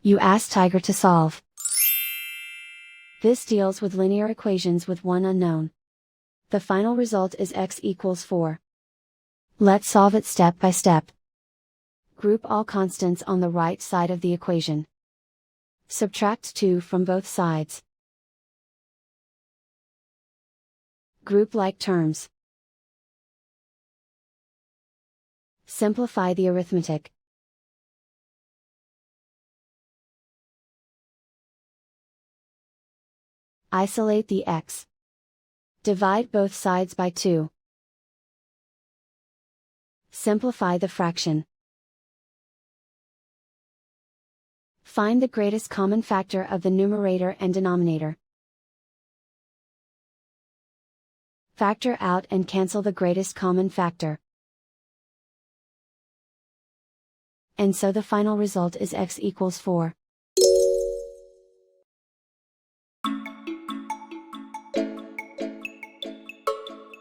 You ask Tiger to solve. This deals with linear equations with one unknown. The final result is x equals 4. Let's solve it step by step. Group all constants on the right side of the equation. Subtract 2 from both sides. Group like terms. Simplify the arithmetic. Isolate the x. Divide both sides by 2. Simplify the fraction. Find the greatest common factor of the numerator and denominator. Factor out and cancel the greatest common factor. And so the final result is x equals 4.